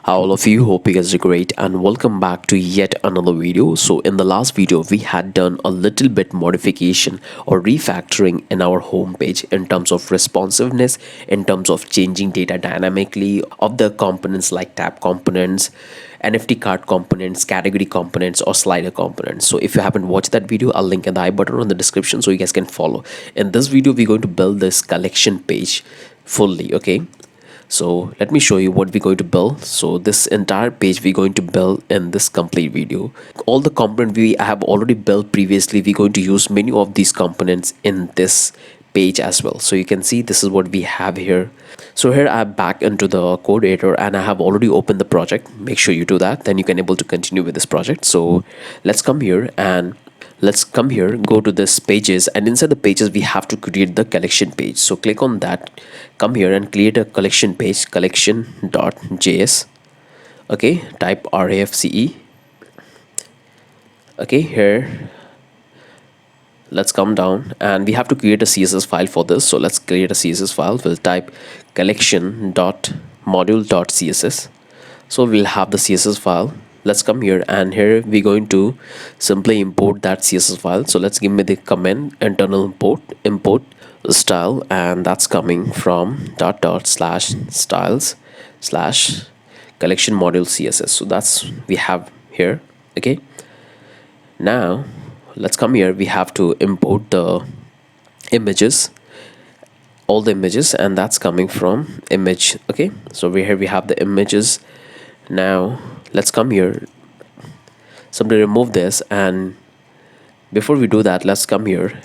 All of you, hope you guys are great and welcome back to yet another video. So in the last video we had done a little bit modification or refactoring in our homepage in terms of responsiveness, in terms of changing data dynamically of the components like tab components, NFT card components, category components, or slider components. So if you haven't watched that video, I'll link in the I button on the description so you guys can follow. In this video we're going to build this collection page fully. Okay, so let me show you what we're going to build. So this entire page we're going to build in this complete video. All the component we have already built previously, we're going to use many of these components in this page as well. So you can see this is what we have here. So here I'm back into the code editor and I have already opened the project. Make sure you do that, then you can able to continue with this project. So let's come here and go to this pages, and inside the pages we have to create the collection page. So click on that, come here and create a collection page, collection.js. okay, type RAFCE. okay, here let's come down and we have to create a CSS file for this. So let's create a CSS file. We'll type collection.module.css. so we'll have the CSS file. Let's come here and here we're going to simply import that CSS file. So let's give me the command internal import style, and that's coming from /styles/ collection module CSS. So that's we have here. Okay, now let's come here, we have to import the images, all the images, and that's coming from image. Okay, so here we have the images. Now let's come here, simply remove this, and before we do that let's come here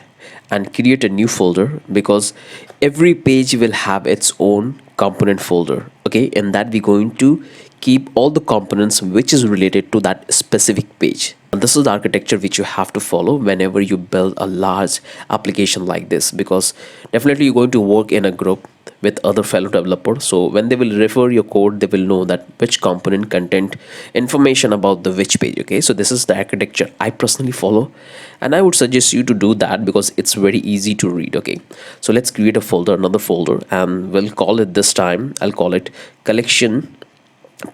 and create a new folder, because every page will have its own component folder. Okay, in that we're going to keep all the components which is related to that specific page. And this is the architecture which you have to follow whenever you build a large application like this, because definitely you're going to work in a group with other fellow developers. So when they will refer your code, they will know that which component content information about the which page. Okay, so this is the architecture I personally follow, and I would suggest you to do that because it's very easy to read. Okay, so let's create a folder, another folder, and we'll call it, this time I'll call it collection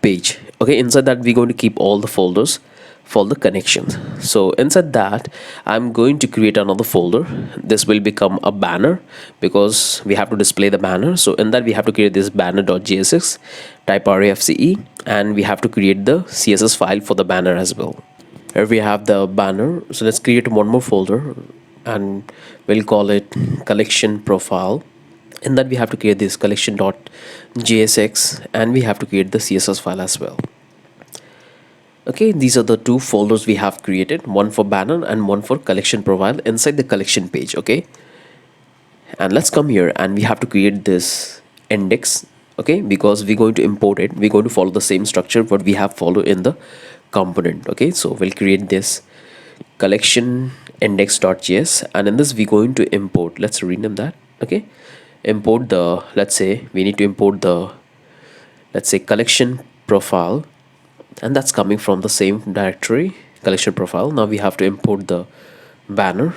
page. Okay, inside that we're going to keep all the folders for the connections. So inside that I'm going to create another folder. This will become a banner because we have to display the banner. So in that we have to create this banner.jsx, type RAFCE, and we have to create the CSS file for the banner as well. Here we have the banner. So let's create one more folder and we'll call it collection profile. In that we have to create this collection.jsx and we have to create the CSS file as well. Okay, these are the two folders we have created, one for banner and one for collection profile inside the collection page. Okay, and let's come here and we have to create this index. Okay, because we're going to import it, we're going to follow the same structure what we have followed in the component. Okay, so we'll create this collection index.js, and in this we're going to import, let's rename that. Okay, import the, let's say we need to import the, let's say collection profile, and that's coming from the same directory, collection profile. Now we have to import the banner,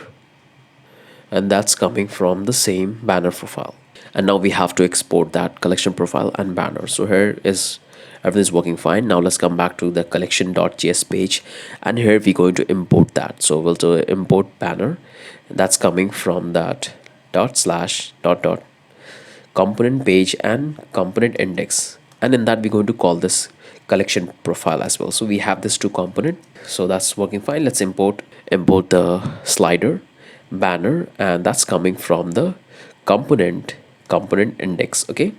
and that's coming from the same banner profile, and now we have to export that collection profile and banner. So here is everything is working fine. Now let's come back to the collection.js page, and here we're going to import that. So we'll do import banner, that's coming from that component page and component index, and in that we're going to call this collection profile as well. So we have this two component, so that's working fine. Let's import the slider banner, and that's coming from the component index. Okay,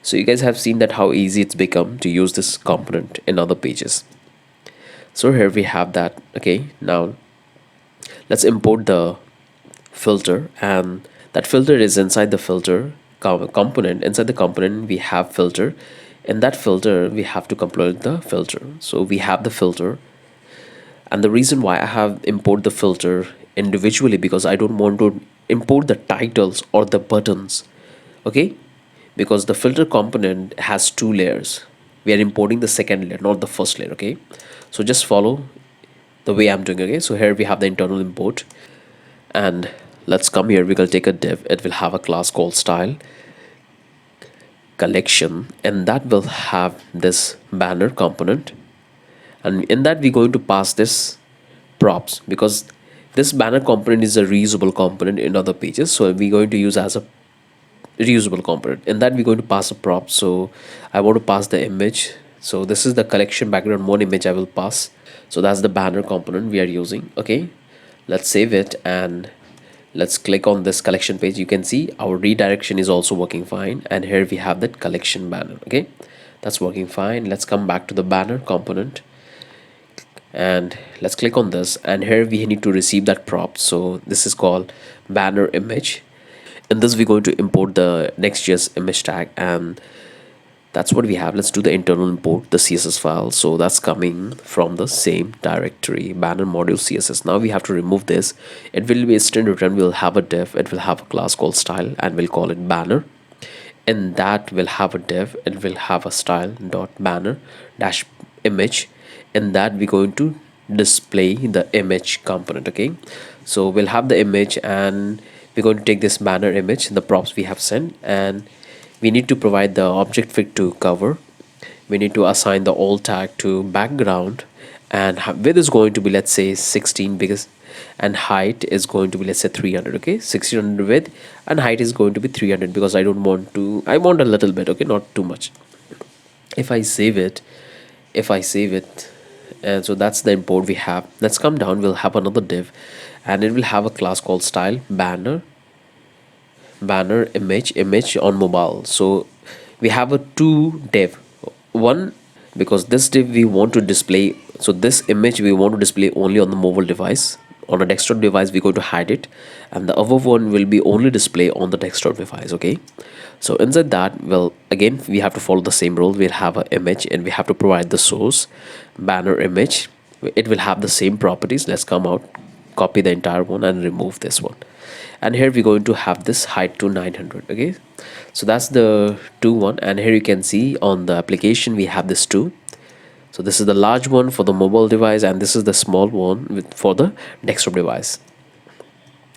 so you guys have seen that how easy it's become to use this component in other pages. So here we have that. Okay, now let's import the filter, and that filter is inside the filter component. Inside the component we have filter. In that filter we have to compile the filter. So we have the filter, and the reason why I have import the filter individually, because I don't want to import the titles or the buttons. Okay, because the filter component has two layers, we are importing the second layer, not the first layer. Okay, so just follow the way I'm doing. Okay, so here we have the internal import, and let's come here, we will take a div, it will have a class called style, collection, and that will have this banner component, and in that we're going to pass this props, because this banner component is a reusable component in other pages, so we're going to use as a reusable component. In that we're going to pass a prop. So I want to pass the image, so this is the collection background one image I will pass. So that's the banner component we are using. Okay, let's save it and let's click on this collection page. You can see our redirection is also working fine, and here we have that collection banner. Okay, that's working fine. Let's come back to the banner component and let's click on this, and here we need to receive that prop. So this is called banner image. In this we're going to import the Next.js image tag, and that's what we have. Let's do the internal import, the CSS file. So that's coming from the same directory, banner module CSS. Now we have to remove this. It will be a string return. We'll have a div, it will have a class called style, and we'll call it banner. And that will have a div, it will have a style dot banner dash image, and that we're going to display the image component. Okay, so we'll have the image, and we're going to take this banner image, the props we have sent, and we need to provide the object fit to cover. We need to assign the alt tag to background, and width is going to be, let's say, 16, because and height is going to be, let's say, 300. Okay, 1600 width, and height is going to be 300, because I don't want to, I want a little bit. Okay, not too much. If I save it, and so that's the import we have. Let's come down, we'll have another div, and it will have a class called style banner image on mobile. So we have a two div, one, because this div we want to display, so this image we want to display only on the mobile device. On a desktop device we're going to hide it, and the other one will be only display on the desktop device. Okay, so inside that, well, again we have to follow the same rule. We'll have an image, and we have to provide the source banner image. It will have the same properties. Let's come out, copy the entire one, and remove this one. And here we're going to have this height to 900. Okay, so that's the two one, and here you can see on the application we have this two. So this is the large one for the mobile device, and this is the small one for the desktop device.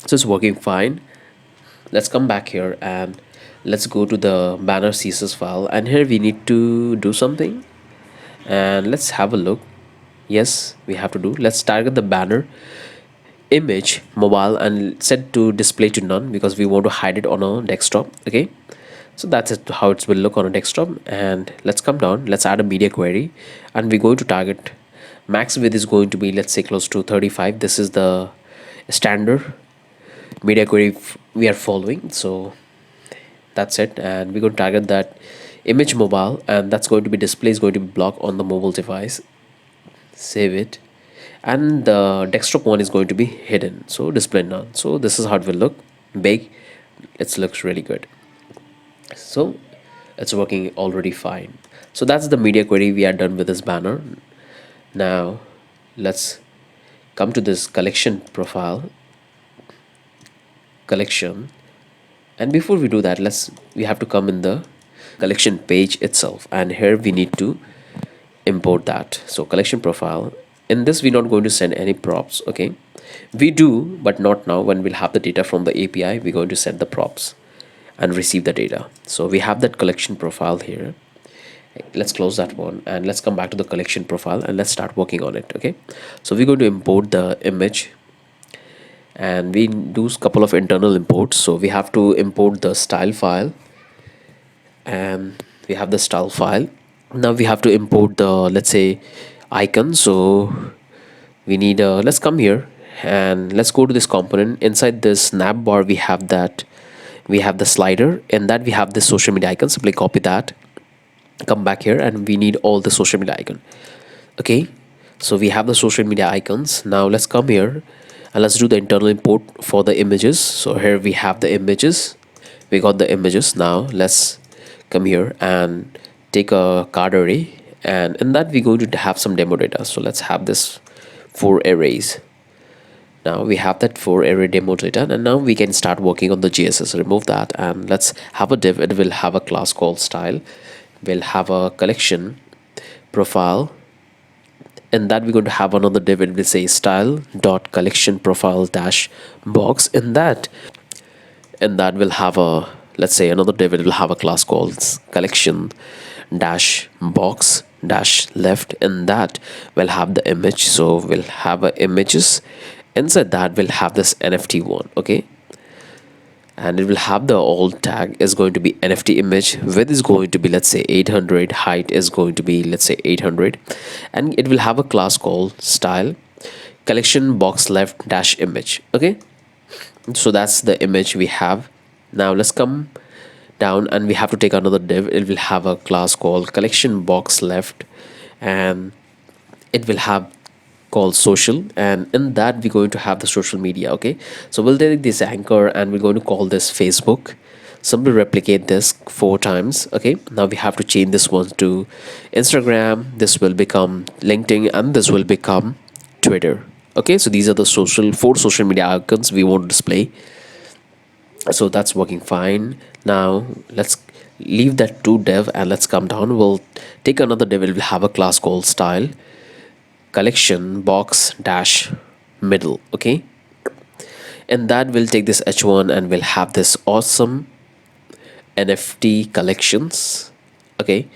So it's working fine. Let's come back here and let's go to the banner CSS file, and here we need to do something, and let's have a look. Yes, we have to do, let's target the banner image mobile and set to display to none, because we want to hide it on a desktop. Okay, so that's it, how it will look on a desktop. And let's come down, let's add a media query, and we're going to target max width is going to be, let's say, close to 35. This is the standard media query we are following, so that's it. And we're going to target that image mobile, and that's going to be display is going to be blocked on the mobile device. Save it, and the desktop one is going to be hidden, so display none. So this is how it will look big. It looks really good, so it's working already fine. So that's the media query. We are done with this banner. Now let's come to this collection profile collection, and before we do that, we have to come in the collection page itself, and here we need to import that. So collection profile, in this we're not going to send any props. Okay, we do, but not now. When we'll have the data from the API, we're going to send the props and receive the data. So we have that collection profile here. Let's close that one, and let's come back to the collection profile, and let's start working on it. Okay, so we're going to import the image, and we do a couple of internal imports. So we have to import the style file, and we have the style file. Now we have to import the, let's say, icon. So we need a, let's come here and let's go to this component. Inside this snap bar we have that, we have the slider, and that we have this social media icon. Simply copy that, come back here, and we need all the social media icon. Okay, so we have the social media icons. Now let's come here and let's do the internal import for the images. So here we have the images, we got the images. Now let's come here and take a card array, and in that we're going to have some demo data. So let's have this 4 arrays. Now we have that 4 array demo data, and now we can start working on the GSS. Remove that, and let's have a div. It will have a class called style. We'll have a collection profile, and that we're going to have another div. It will say style dot collection profile dash box. In that will have a, let's say another div, it will have a class called collection dash box dash left. In that we'll have the image, so we'll have images. Inside that we'll have this NFT one, okay, and it will have the alt tag is going to be NFT image. Width is going to be, let's say, 800. Height is going to be, let's say, 800, and it will have a class called style collection box left dash image, okay. So that's the image we have. Now let's come down and we have to take another div. It will have a class called collection box left, and it will have called social, and in that we're going to have the social media, okay. So we'll take this anchor and we're going to call this Facebook. Simply replicate this 4 times, okay. Now we have to change this one to Instagram, this will become LinkedIn, and this will become Twitter, okay. So these are the 4 social media icons we want to display. So that's working fine. Now let's leave that to dev and let's come down. We'll take another div. It will have a class called style collection box dash middle, okay. And that will take this h1 and we'll have this awesome NFT collections, okay.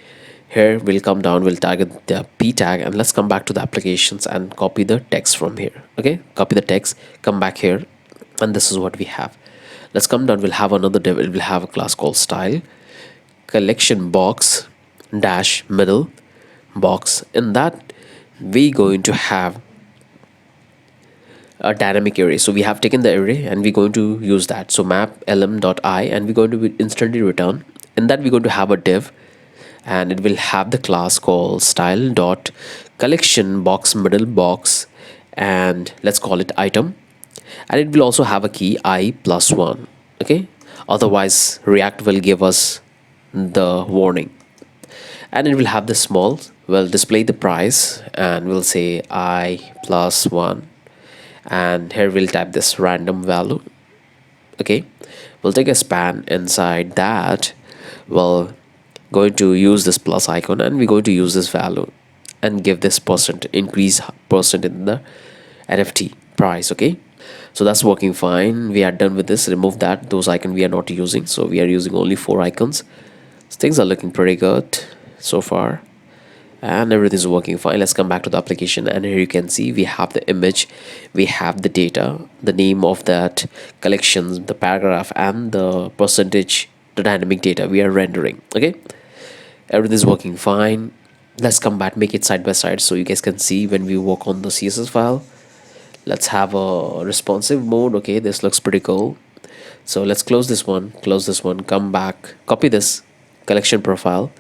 Here we'll come down, we'll target the p tag, and let's come back to the applications and copy the text from here, okay. Copy the text, come back here, and this is what we have. Let's come down, we'll have another div. It will have a class called style collection box dash middle box. In that we going to have a dynamic array. So we have taken the array and we're going to use that. So map lm.I, and we're going to instantly return. In that we're going to have a div, and it will have the class called style dot collection box middle box, and let's call it item, and it will also have a key I+1, okay. Otherwise React will give us the warning. And it will have the small, we'll display the price and we'll say I+1, and here we'll type this random value, okay. We'll take a span. Inside that we'll going to use this plus icon, and we're going to use this value and give this percent increase percent in the NFT price, okay. So that's working fine. We are done with this. Remove that, those icons we are not using, so we are using only 4 icons. So things are looking pretty good so far, and everything is working fine. Let's come back to the application, and here you can see we have the image, we have the data, the name of that collections, the paragraph, and the percentage, the dynamic data we are rendering, okay. Everything is working fine. Let's come back, make it side by side so you guys can see when we work on the CSS file. Let's have a responsive mode, okay. This looks pretty cool. So let's close this one, come back, copy this collection profile,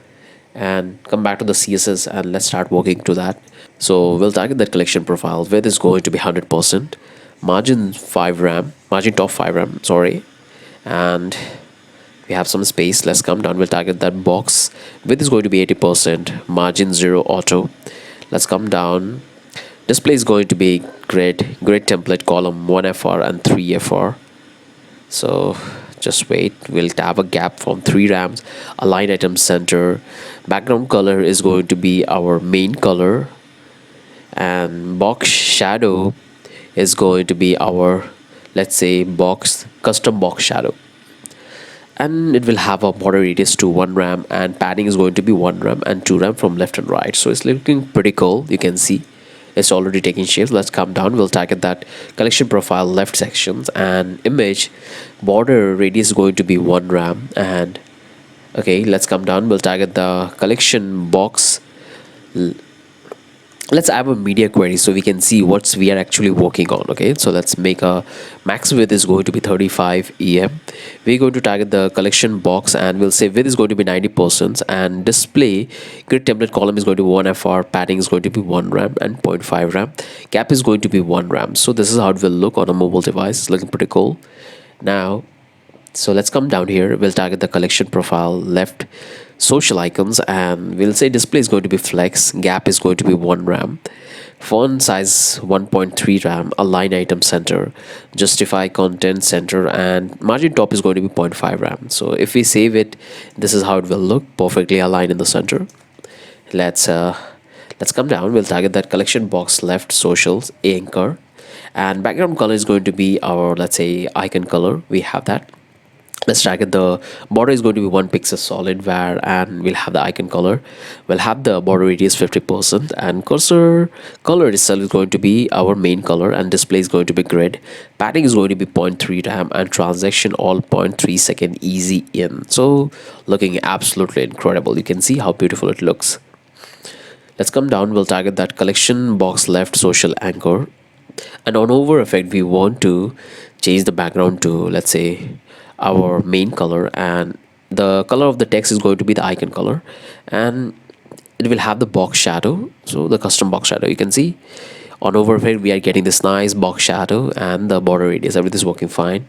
and come back to the CSS, and let's start working to that. So we'll target that collection profile. Width is going to be 100%, margin 5 ram, margin top 5 ram, sorry, and we have some space. Let's come down, we'll target that box. Width is going to be 80%, margin 0 auto. Let's come down. Display is going to be grid template column 1 FR and 3 FR. So just wait, we'll have a gap from 3 rams. Align item center. Background color is going to be our main color, and box shadow is going to be our, let's say, custom box shadow, and it will have a border radius to 1 ram, and padding is going to be 1 ram and 2 ram from left and right. So it's looking pretty cool. You can see it's already taking shape. Let's come down, we'll target that collection profile left sections, and image border radius is going to be 1 ram, and okay, let's come down, we'll target the collection box. Let's have a media query so we can see what we are actually working on, okay. So let's make a max width is going to be 35 em. We're going to target the collection box, and we'll say width is going to be 90%, and display grid template column is going to be 1 FR, padding is going to be 1 ram and 0.5 ram, gap is going to be 1 ram. So this is how it will look on a mobile device. It's looking pretty cool. Now so let's come down here, we'll target the collection profile left social icons, and we'll say display is going to be flex, gap is going to be 1 ram, font size 1.3 ram, align item center, justify content center, and margin top is going to be 0.5 ram. So if we save it, this is how it will look, perfectly aligned in the center. Let's come down, we'll target that collection box left socials anchor, and background color is going to be our, let's say, icon color. We have that. Let's track it. The border is going to be 1 pixel solid var, and we'll have the icon color. We'll have the border radius 50%, and cursor color itself is going to be our main color, and display is going to be grid. Padding is going to be zero point 0.3 RAM, and transaction all 0.3 second easy in. So looking absolutely incredible. You can see how beautiful it looks. Let's come down. We'll target that collection box left social anchor, and on over effect we want to change the background to, let's say, our main color, and the color of the text is going to be the icon color, and it will have the box shadow. So the custom box shadow, you can see on over effect we are getting this nice box shadow, and the border radius, everything is working fine.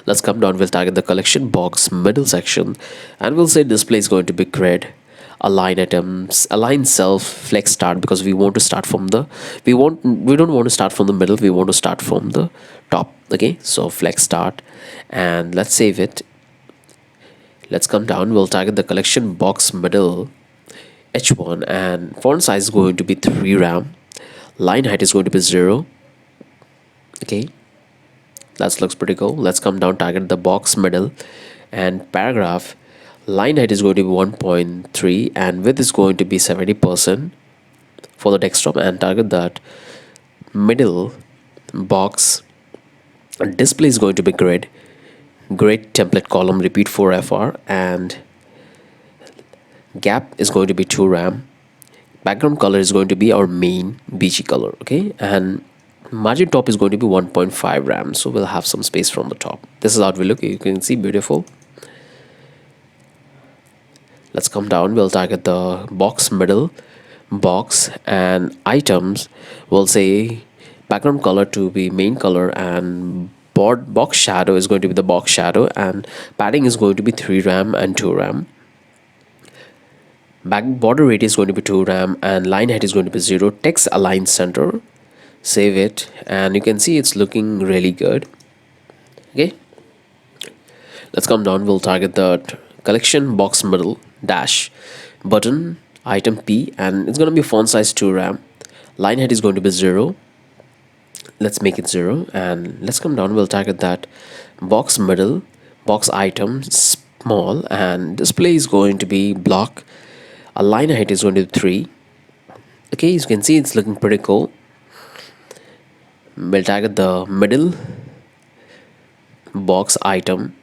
Let's come down. We'll target the collection box middle section, and we'll say display is going to be grid. Align items, align self, flex start, because we want to start from the, we don't want to start from the middle, we want to start from the top. Okay, so flex start, and let's save it. Let's come down. We'll target the collection box middle h1, and font size is going to be 3 RAM. Line height is going to be 0. Okay, that looks pretty cool. Let's come down, target the box middle, and paragraph line height is going to be 1.3, and width is going to be 70% for the desktop, and target that middle box display is going to be grid. Grid template column repeat 4FR, and gap is going to be 2 RAM. Background color is going to be our main BG color. Okay, and margin top is going to be 1.5 RAM, so we'll have some space from the top. This is how we look. You can see beautiful. Let's come down. We'll target the box middle box, and items, we'll say background color to be main color, and box shadow is going to be the box shadow, and padding is going to be 3 RAM and 2 RAM. Back border radius is going to be 2 RAM, and line height is going to be 0. Text align center. Save it, and you can see it's looking really good. Okay, let's come down. We'll target the collection box middle dash button item P, and it's going to be font size 2 RAM. Line height is going to be 0. Let's make it 0, and let's come down. We'll target that box middle box item small, and display is going to be block. A line height is going to be 3. Okay, as you can see it's looking pretty cool. We'll target the middle box item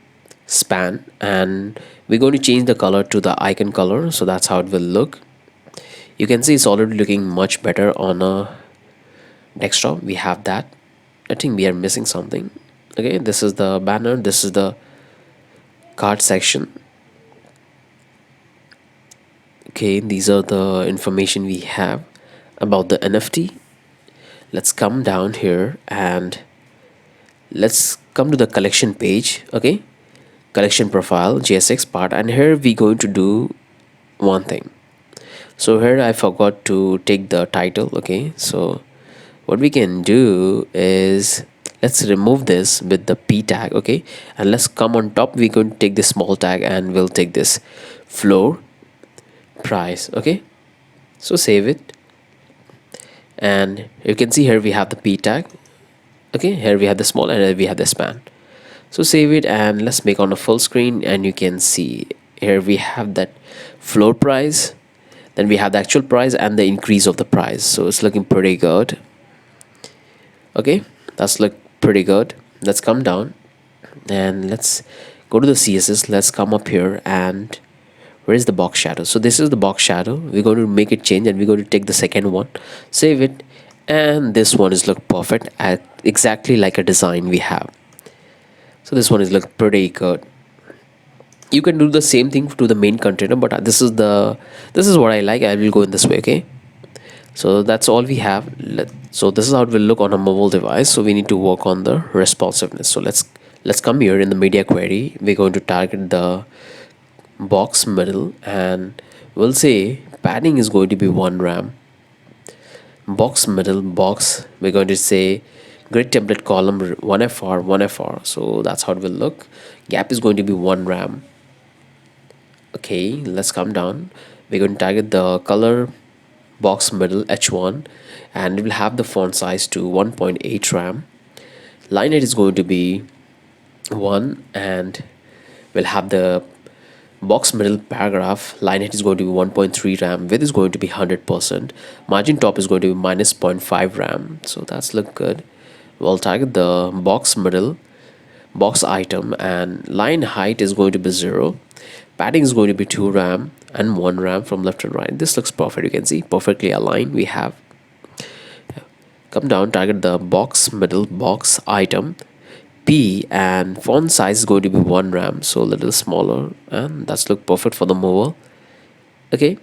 span, and we're going to change the color to the icon color, so that's how it will look. You can see it's already looking much better on a desktop. We have that. I think we are missing something. Okay, this is the banner, this is the card section. Okay, these are the information we have about the NFT. Let's come down here, and let's come to the collection page. Okay, collection profile JSX part, and here we going to do one thing. So here I forgot to take the title. Okay, so what we can do is, let's remove this with the P tag. Okay, and let's come on top. We're going to take this small tag, and we'll take this floor price. Okay, so save it, and you can see here we have the P tag. Okay, here we have the small, and here we have the span. So save it, and let's make on a full screen, and you can see here we have that floor price, then we have the actual price and the increase of the price. So it's looking pretty good. Okay, that's look pretty good. Let's come down, and let's go to the CSS. Let's come up here, and where is the box shadow? So this is the box shadow. We're going to make it change, and we're going to take the second one, save it, and this one is look perfect, at exactly like a design we have. So this one is look pretty good. You can do the same thing to the main container, but this is what I like. I will go in this way. Okay, so that's all we have. So this is how it will look on a mobile device. So we need to work on the responsiveness. So let's come here in the media query. We're going to target the box middle, and we'll say padding is going to be 1 RAM. Box middle box, we're going to say grid template column 1FR. So that's how it will look. Gap is going to be 1 RAM. Okay, let's come down. We're going to target the color box middle h1, and it will have the font size to 1.8 RAM. Line height is going to be one, and we'll have the box middle paragraph. Line height is going to be 1.3 ram, width is going to be 100%, margin top is going to be minus 0.5 ram, so that's look good. We'll target the box middle box item, and line height is going to be 0, padding is going to be 2 ram and 1 ram from left and right. This looks perfect, you can see perfectly aligned. We have come down, target the box middle box item P, and font size is going to be 1 ram, so a little smaller, and that's look perfect for the mover. Okay,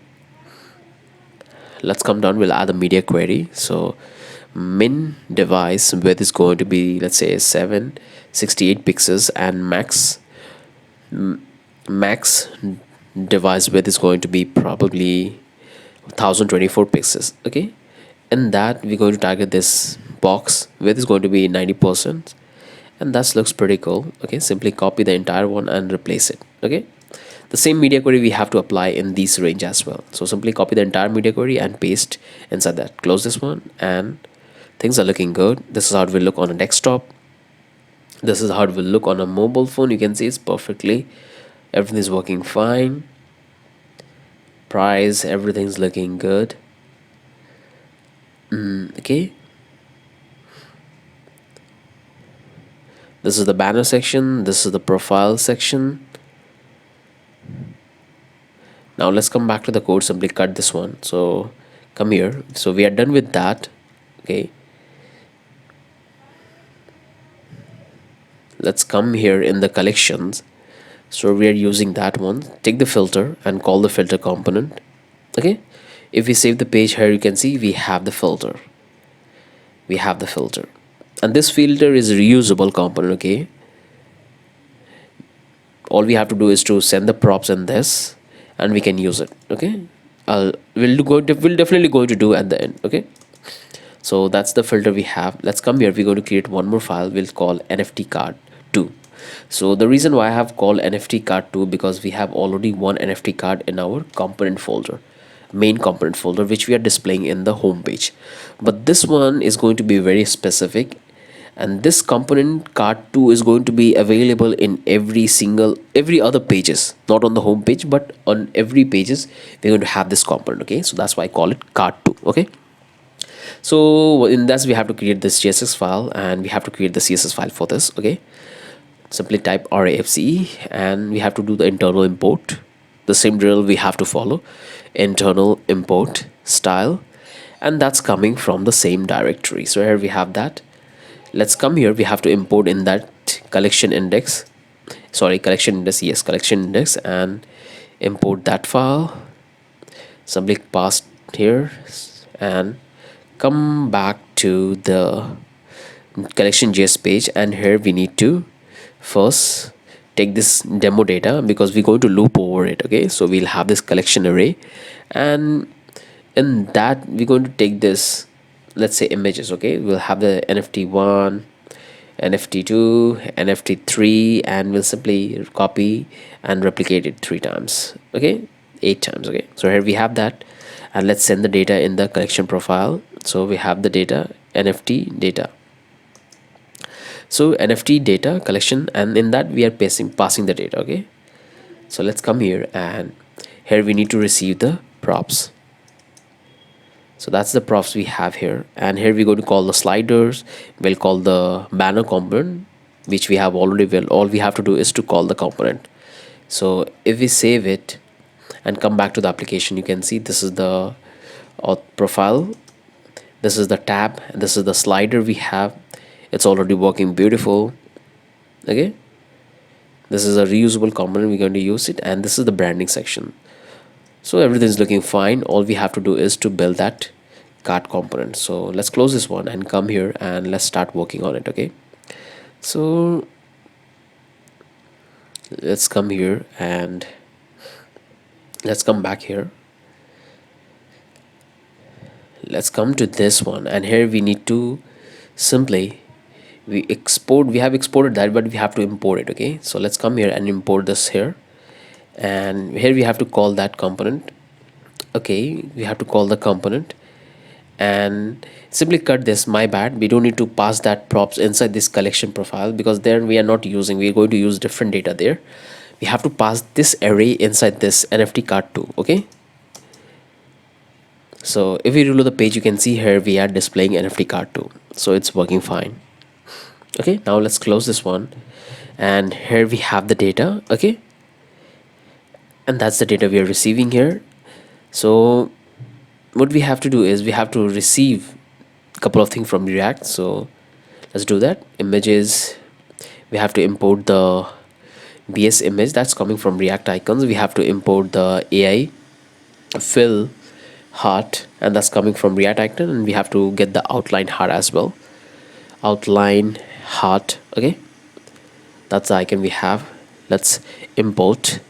let's come down, we'll add a media query. So min device width is going to be, let's say, 768 pixels, and max device width is going to be probably 1024 pixels. Okay, and that we're going to target this box width is going to be 90%, and that looks pretty cool. Okay, simply copy the entire one and replace it. Okay, the same media query we have to apply in this range as well, so simply copy the entire media query and paste inside that. Close this one, and things are looking good. This is how it will look on a desktop. This is how it will look on a mobile phone. You can see it's perfectly, everything is working fine. Price, everything's looking good. Okay, this is the banner section, this is the profile section. Now let's come back to the code, simply cut this one. So come here, so we are done with that. Okay, let's come here in the collections. So we are using that one. Take the filter and call the filter component. Okay, if we save the page here, you can see we have the filter. We have the filter, and this filter is reusable component. Okay, all we have to do is to send the props in this, and we can use it. Okay, we'll definitely going to do at the end. Okay, so that's the filter we have. Let's come here, we're going to create one more file, we'll call NFT card 2. So the reason why I have called NFT card 2, because we have already one NFT card in our component folder, main component folder, which we are displaying in the home page. But this one is going to be very specific, and this component card 2 is going to be available in every other pages, not on the home page, but on every pages we're going to have this component. Okay, so that's why I call it card 2. Okay, so in this we have to create this JSX file, and we have to create the CSS file for this. Okay, simply type RAFCE, and we have to do the internal import. The same drill we have to follow, internal import style, and that's coming from the same directory. So here we have that. Let's come here, we have to import in that collection index, yes, collection index, and import that file. Simply pass here and come back to the collection.js page, and here we need to first take this demo data, because we're going to loop over it. Okay, so we'll have this collection array, and in that we're going to take this, let's say, images. Okay, we'll have the NFT1, NFT2, NFT3, and we'll simply copy and replicate it 3 times. Okay, 8 times. Okay, so here we have that, and let's send the data in the collection profile. So we have the data, NFT data, so NFT data collection, and in that we are passing the data. Okay, so let's come here, and here we need to receive the props. So that's the props we have here, and here we're going to call the sliders. We'll call the banner component, which we have already. Well, all we have to do is to call the component. So if we save it and come back to the application, you can see this is the profile, this is the tab, and this is the slider we have. It's already working beautiful. Okay, this is a reusable component, we're going to use it, and this is the branding section. So everything is looking fine. All we have to do is to build that card component. So let's close this one and come here, and let's start working on it. Okay, so let's come here, and let's come back here. Let's come to this one, and here we need to simply we have exported that, but we have to import it. Okay, so let's come here and import this here, and here we have to call that component. Okay, we have to call the component, and simply cut this. My bad, we don't need to pass that props inside this collection profile, because there we are not using, we're going to use different data there. We have to pass this array inside this NFT card too. Okay, so if we reload the page, you can see here we are displaying NFT card too, so it's working fine. Okay, now let's close this one, and here we have the data. Okay, and that's the data we are receiving here. So what we have to do is we have to receive a couple of things from React. So let's do that. Images, we have to import the BS image that's coming from React icons. We have to import the AI fill heart, and that's coming from React icon, and we have to get the outline heart as well. Outline heart. Okay, that's the icon we have. Let's import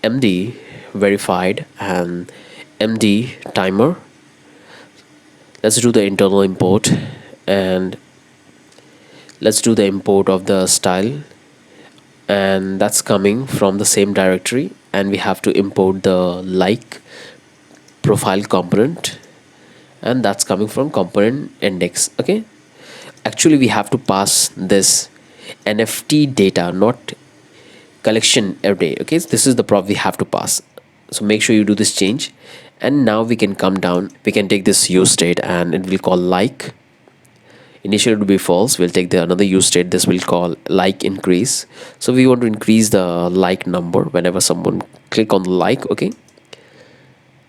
MD verified and MD timer. Let's do the internal import, and let's do the import of the style, and that's coming from the same directory. And we have to import the like profile component, and that's coming from component index. Okay, actually we have to pass this NFT data, not collection array. Okay, so this is the prop we have to pass, so make sure you do this change. And now we can come down, we can take this use state and it will call like. Initially it will be false, we'll take the another use state, this will call like increase. So we want to increase the like number whenever someone click on the like. Okay,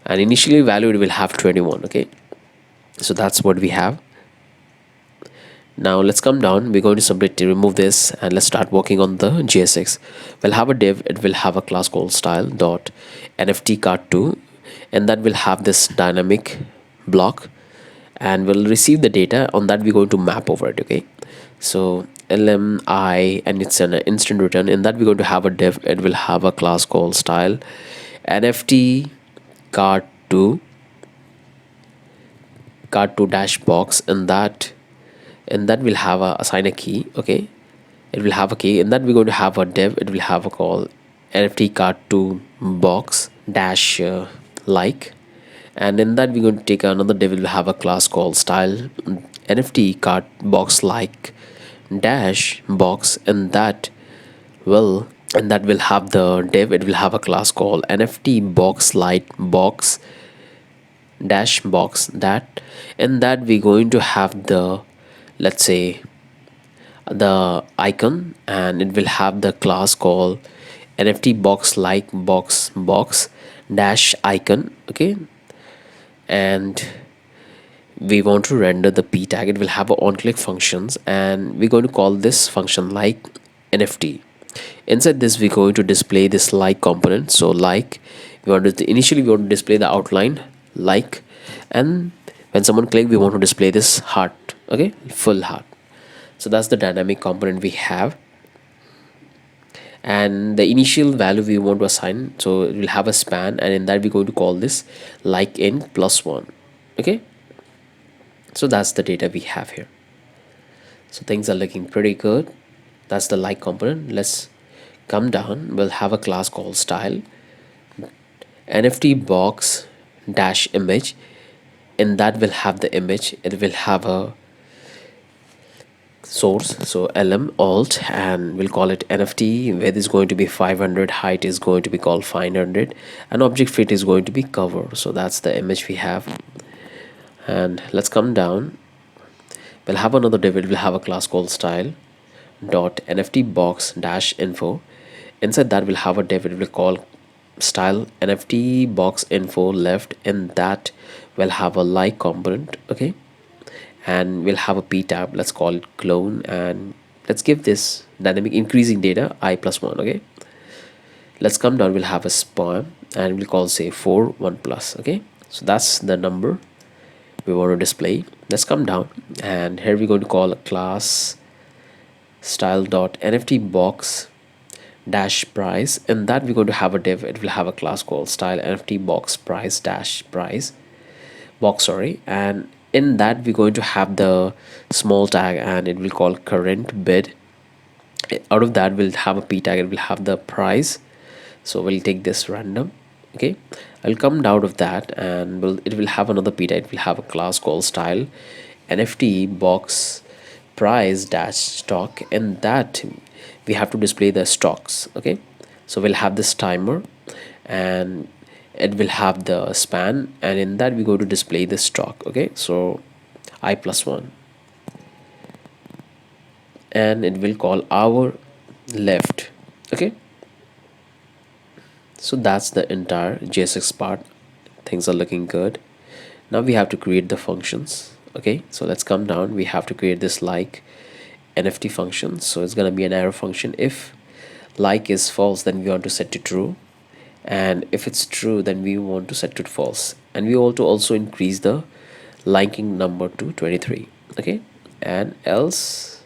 and initially value it will have 21. Okay, so that's what we have. Now let's come down, we're going to simply remove this and let's start working on the JSX. We'll have a div, it will have a class called style dot NFTCardTwo, and that will have this dynamic block, and we'll receive the data on that, we're going to map over it. Okay, so LMI, and it's an instant return. In that we're going to have a div, it will have a class called style NFT card2 dash box, and that will have a assign a key. Okay, it will have a key, and that we're going to have a div, it will have a call NFT card2 box dash like, and in that we're going to take another div, it will have a class called style NFT card box like dash box, will and that will have the div, it will have a class called NFT box light box dash box, that and that we're going to have the, let's say, the icon, and it will have the class called NFT box like box dash icon. Okay, and we want to render the p tag, it will have a on click functions, and we're going to call this function like NFT. Inside this we're going to display this like component. So like, we want to initially we want to display the outline like, and when someone click we want to display this heart. Okay, full heart. So that's the dynamic component we have, and the initial value we want to assign, so it will have a span, and in that we're going to call this like in +1. Okay, so that's the data we have here. So things are looking pretty good. That's the like component. Let's come down, we'll have a class called style NFT box dash image, and that will have the image, it will have a source, so lm alt, and we'll call it NFT. Width is going to be 500, height is going to be called 500, and object fit is going to be cover. So that's the image we have. And let's come down, we'll have another div, it will have a class called style dot NFT box dash info. Inside that we'll have a div, it will call style NFT box info left, and that will have a like component. Okay, and we'll have a p tab, let's call it clone, and let's give this dynamic increasing data I+1. Okay, let's come down, we'll have a span, and we'll call say 4 1 plus. Okay, so that's the number we want to display. Let's come down, and here we're going to call a class style dot NFT box dash price, and that we're going to have a div, it will have a class called style NFT box price dash price box, sorry, and in that we're going to have the small tag, and it will call current bid. Out of that we'll have a p tag, it will have the price, so we'll take this random, Okay, I'll come out of that, and it will have another beta. It will have a class called style NFT box price dash stock, and that we have to display the stocks. Okay, so we'll have this timer, and it will have the span, and in that we go to display the stock. Okay, so I plus one, and it will call our left. Okay, so that's the entire JSX part. Things are looking good. Now we have to create the functions. Okay, so let's come down. We have to create this like NFT function. So it's gonna be an arrow function. If like is false, then we want to set to true, and if it's true, then we want to set to false, and we want to also increase the liking number to 23. Okay, and else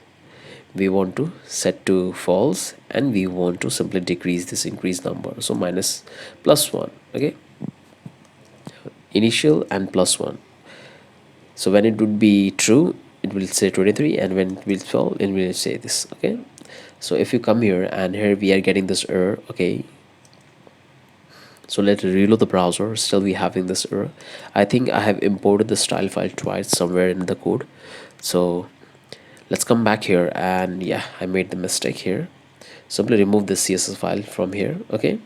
we want to set to false, and we want to simply decrease this increase number, so minus plus 1. Okay, initial and plus 1. So when it would be true, it will say 23, and when it will fall, it will say this. Okay, so if you come here, and here we are getting this error. Okay, so let's reload the browser. Still we having this error. I think I have imported the style file twice somewhere in the code. So let's come back here, and yeah, I made the mistake here. Simply remove this CSS file from here. Okay,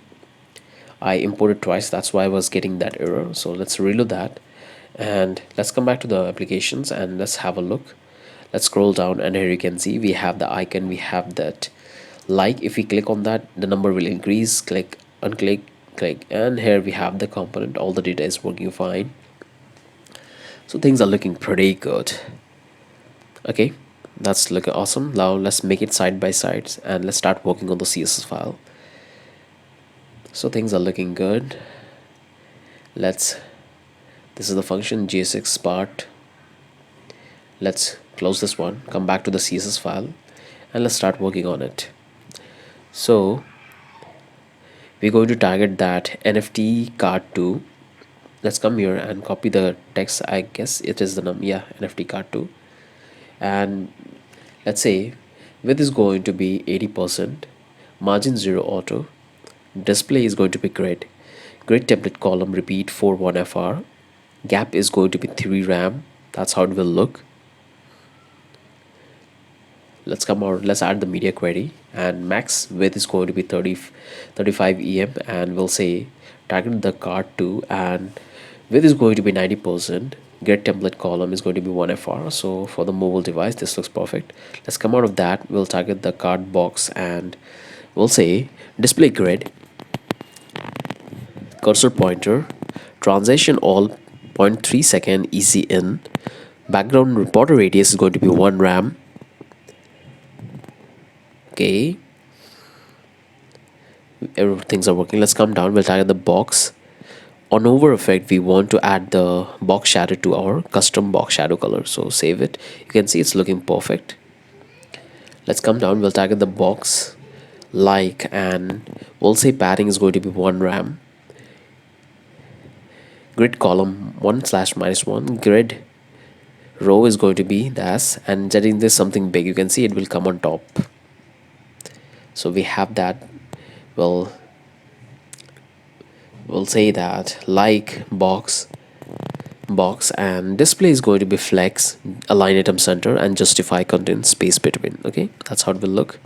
I imported twice, that's why I was getting that error. So let's reload that, and let's come back to the applications, and let's have a look. Let's scroll down, and here you can see we have the icon, we have that like. If we click on that, the number will increase. Click, unclick, click, and here we have the component. All the data is working fine, so things are looking pretty good. Okay, that's looking awesome. Now let's make it side by sides, and let's start working on the CSS file. So things are looking good. Let's This is the function j6 part. Let's close this one, come back to the CSS file, and let's start working on it. So we're going to target that NFT card 2. Let's come here and copy the text. I guess it is the num, yeah, NFT card 2. And let's say width is going to be 80%, margin 0 auto, display is going to be grid template column repeat for 1FR, gap is going to be 3 RAM. That's how it will look. Let's come out, let's add the media query, and max width is going to be 35 em, and we'll say target the card 2, and width is going to be 90%, get template column is going to be 1FR. So for the mobile device this looks perfect. Let's come out of that, we'll target the card box, and we'll say display grid, cursor pointer, transition all 0.3 second easy in, background border radius is going to be 1 RAM. Okay, everything's are working. Let's come down, we'll target the box. On over effect, we want to add the box shadow to our custom box shadow color, so save it. You can see it's looking perfect. Let's come down, we'll target the box like, and we'll say padding is going to be 1 RAM, grid column 1/-1, grid row is going to be das, and setting this something big, you can see it will come on top. So we have that. We'll say that like box, and display is going to be flex, align item center, and justify content space between. Okay, that's how it will look.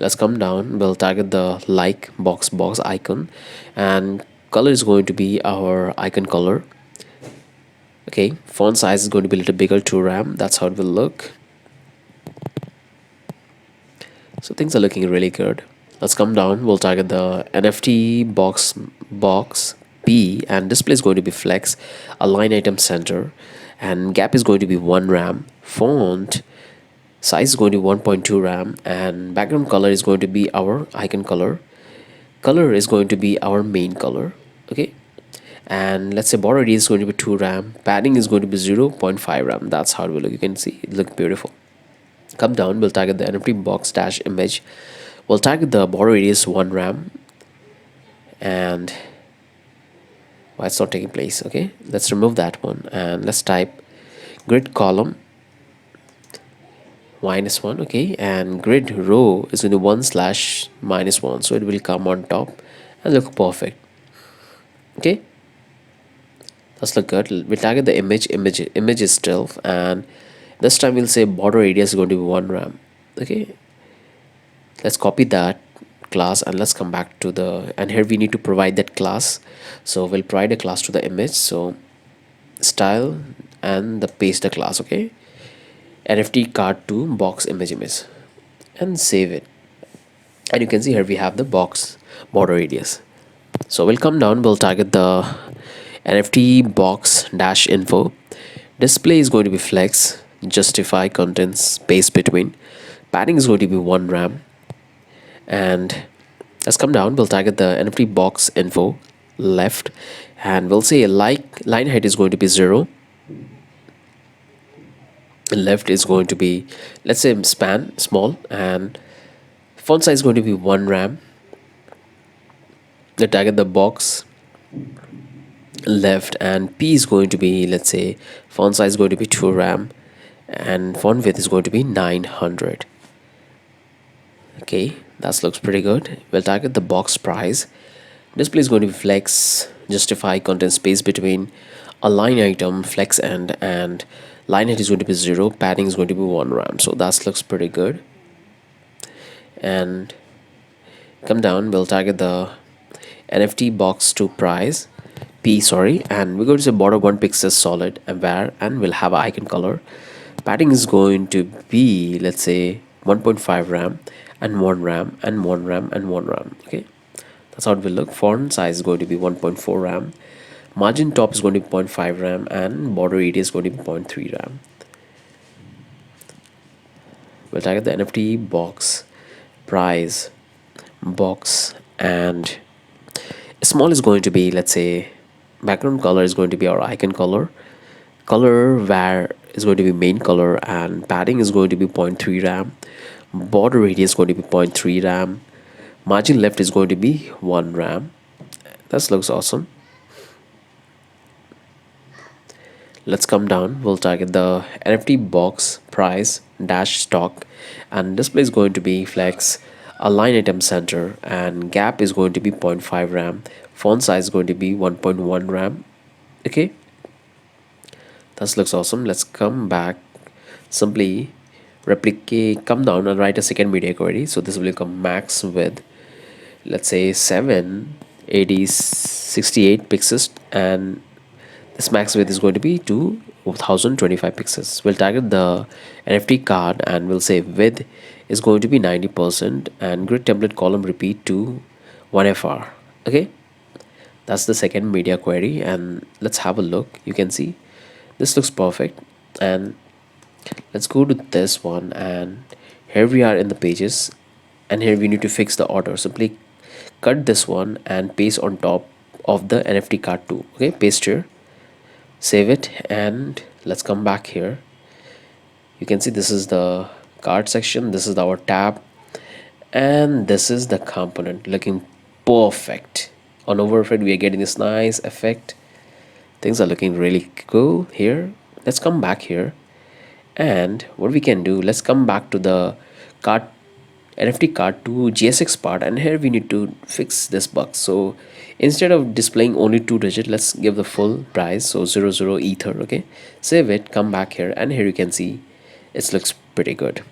Let's come down, we'll target the like box icon, and color is going to be our icon color. Okay, font size is going to be a little bigger, 2 RAM. That's how it will look. So things are looking really good. Let's come down, we'll target the NFT box P, and display is going to be flex, align item center, and gap is going to be 1 RAM, font size is going to be 1.2 RAM, and background color is going to be our icon color. Color is going to be our main color. Okay, and let's say border radius is going to be 2 RAM, padding is going to be 0.5 RAM. That's how it will look. You can see it look beautiful. Come down, we'll target the NFT box dash image, we'll target the border radius 1 RAM, and why it's not taking place. Okay, let's remove that one, and let's type grid column -1. Okay, and grid row is going to 1/-1, so it will come on top, and look perfect. Okay, that's look good. We'll target the image itself, and this time we'll say border radius is going to be 1 rem. Okay, let's copy that class and let's come back to the, and here we need to provide that class. So we'll provide a class to the image. So style and the paste the class. Okay, NFT card to box image and save it. And you can see here we have the box border radius. So we'll come down, we'll target the NFT box dash info. Display is going to be flex, justify contents space between. Padding is going to be 1 rem. And let's come down, we'll target the NFT box info left, and we'll say like line height is going to be 0. Left is going to be, let's say, span small, and font size is going to be 1 rem. The target the box left, and p is going to be, let's say, font size is going to be 2 rem, and font width is going to be 900. Okay, that looks pretty good. We'll target the box price. Display is going to be flex, justify content space between, align item flex end, and line height is going to be 0. Padding is going to be 1 rem. So that looks pretty good. And come down, we'll target the NFT box to price p, sorry, and we're going to say border 1 pixel solid and where, and we'll have an icon color. Padding is going to be, let's say, 1.5 rem and 1 rem and 1 rem and 1 rem. Okay, that's how it will look. Font size is going to be 1.4 rem. Margin top is going to be 0.5 rem, and border radius is going to be 0.3 rem. We'll target the NFT box price box, and small is going to be, let's say, background color is going to be our icon color. Color var is going to be main color, and padding is going to be 0.3 rem. Border radius is going to be 0.3 rem. Margin left is going to be 1 rem. That looks awesome. Let's come down, we'll target the NFT box price dash stock, and display is going to be flex, align item center, and gap is going to be 0.5 rem. Font size is going to be 1.1 rem. Okay, that looks awesome. Let's come back, simply replicate, come down and write a second media query. So this will become max with, let's say, 78068 pixels, and this max width is going to be 2025 pixels. We'll target the NFT card and we'll say width is going to be 90%, and grid template column repeat to 1fr. Okay, that's the second media query, and let's have a look. You can see this looks perfect. And let's go to this one, and here we are in the pages, and here we need to fix the order. Simply cut this one and paste on top of the NFT card 2. Okay, paste here, save it, and let's come back here. You can see this is the card section, this is our tab, and this is the component looking perfect. On over effect we are getting this nice effect. Things are looking really cool here. Let's come back here, and what we can do, let's come back to the card NFT card to GSX part, and here we need to fix this bug. So instead of displaying only 2 digit, let's give the full price, so 00 ether. Okay, save it, come back here, and here you can see it looks pretty good.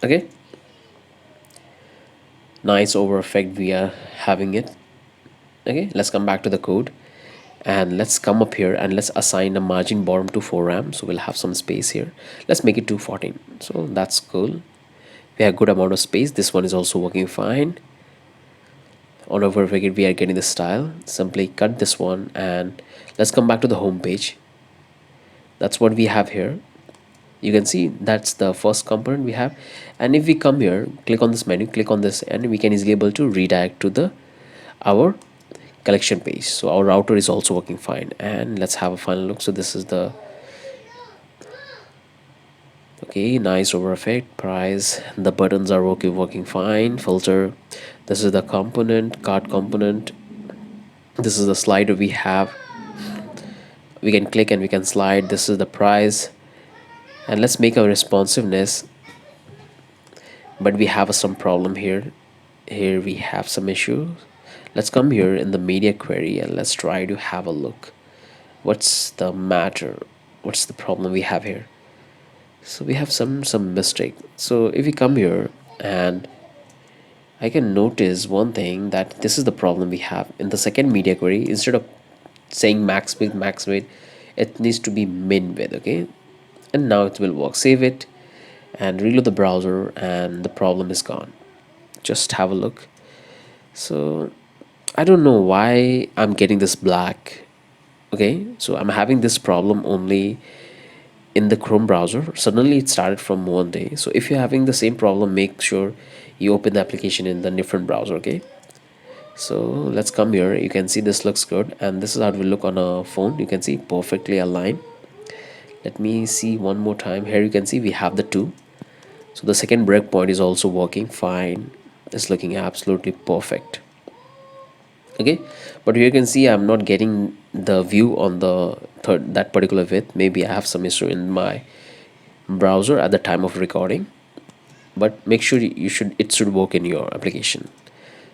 Okay, nice over effect we are having it. Okay, let's come back to the code, and let's come up here and let's assign a margin bottom to 4 rem, so we'll have some space here. Let's make it 214. So that's cool, we have good amount of space. This one is also working fine. On over effect we are getting the style. Simply cut this one, and let's come back to the home page. That's what we have here. You can see that's the first component we have, and if we come here, click on this menu, click on this, and we can easily able to redirect to the our collection page. So our router is also working fine, and let's have a final look. So this is the, okay, nice over effect, price, the buttons are working fine. Filter, this is the component, card component, this is the slider we have. We can click and we can slide. This is the price, and let's make a responsiveness, but we have some problem here. Here we have some issue. Let's come here in the media query and let's try to have a look. What's the matter? What's the problem we have here? So we have some mistake. So if we come here and I can notice one thing, that this is the problem we have in the second media query. Instead of saying max width, it needs to be min width. Okay, and now it will work. Save it and reload the browser and the problem is gone. Just have a look. So I don't know why I'm getting this black. Okay, so I'm having this problem only in the Chrome browser. Suddenly it started from one day. So if you're having the same problem, make sure you open the application in the different browser. Okay, so let's come here. You can see this looks good, and this is how it will look on a phone. You can see perfectly aligned. Let me see one more time. Here you can see we have the two. So the second breakpoint is also working fine. It's looking absolutely perfect. Okay, but here you can see I'm not getting the view on the third, that particular width. Maybe I have some issue in my browser at the time of recording, but make sure it should work in your application.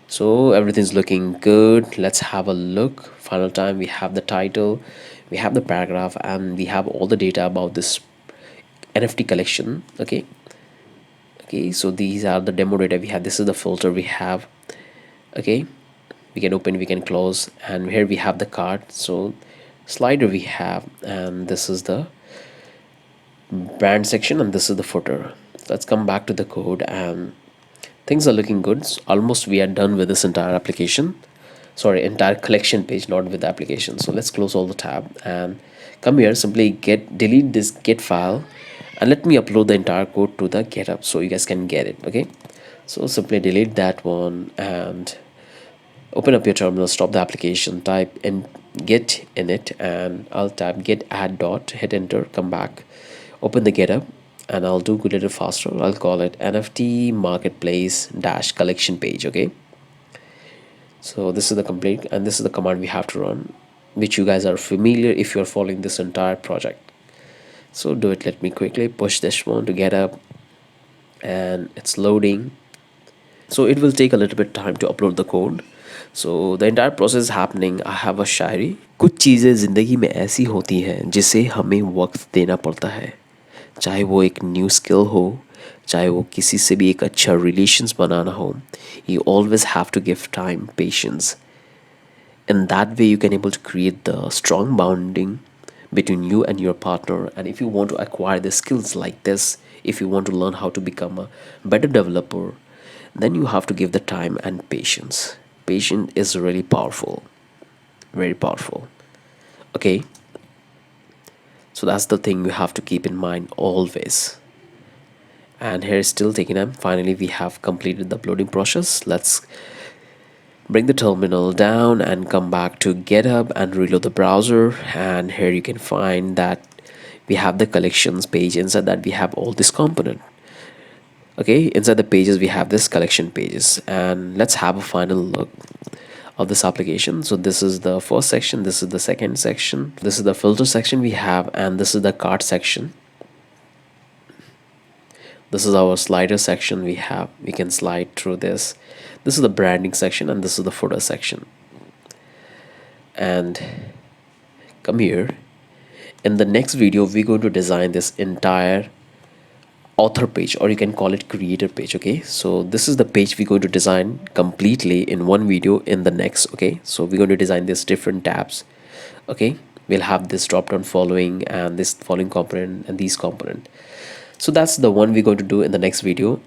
So everything's looking good. Let's have a look. Final time, we have the title, we have the paragraph, and we have all the data about this NFT collection. Okay, so these are the demo data we have. This is the filter we have. Okay, we can open, we can close, and here we have the card. So slider we have, and this is the brand section, and this is the footer. Let's come back to the code, and things are looking good. Almost we are done with this entire application, sorry, entire collection page, not with the application. So let's close all the tab and come here, simply delete this get file, and let me upload the entire code to the GitHub so you guys can get it. Okay, so simply delete that one and open up your terminal, stop the application, type in git in it, and I'll type git add dot, hit enter, come back, open the GitHub, and I'll do a little faster. I'll call it NFT marketplace dash collection page. Okay, so this is the complete, and this is the command we have to run, which you guys are familiar if you're following this entire project. So do it. Let me quickly push this one to GitHub, and it's loading. So it will take a little bit time to upload the code. So the entire process is happening. I have a शायरी, कुछ चीज़ें ज़िंदगी में ऐसी होती हैं जिसे हमें वक्त देना पड़ता है, चाहे वो एक न्यू स्किल हो, चाहे वो किसी से भी एक अच्छा रिलेशंस बनाना हो. You always have to give time, patience. In that way you can able to create the strong bonding between you and your partner. And if you want to acquire the skills like this, if you want to learn how to become a better developer, then you have to give the time and patience. Patience is really powerful, very powerful. Okay, so that's the thing you have to keep in mind always. And here is still taking time. Finally we have completed the uploading process. Let's bring the terminal down and come back to GitHub and reload the browser, and here you can find that we have the collections page. Inside that we have all this component. Okay, inside the pages we have this collection pages, and let's have a final look of this application. So this is the first section, this is the second section, this is the filter section we have, and this is the cart section. This is our slider section we have. We can slide through this. This is the branding section, and this is the footer section. And come here. In the next video we're going to design this entire author page, or you can call it creator page. Okay, so this is the page we're going to design completely in one video in the next. Okay, so we're going to design these different tabs. Okay, we'll have this drop down following, and this following component, and these component. So that's the one we're going to do in the next video.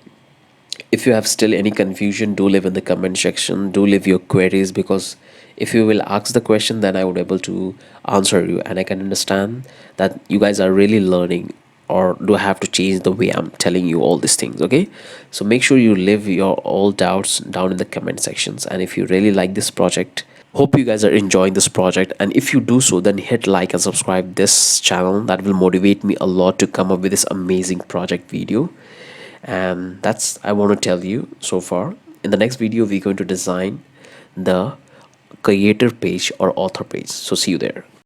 If you have still any confusion, do leave in the comment section, do leave your queries, because if you will ask the question, then I would able to answer you, and I can understand that you guys are really learning, or do I have to change the way I'm telling you all these things. Okay, so make sure you leave your all doubts down in the comment sections. And if you really like this project, hope you guys are enjoying this project, and if you do so, then hit like and subscribe this channel. That will motivate me a lot to come up with this amazing project video. And that's I want to tell you so far. In the next video we're going to design the creator page or author page. So see you there.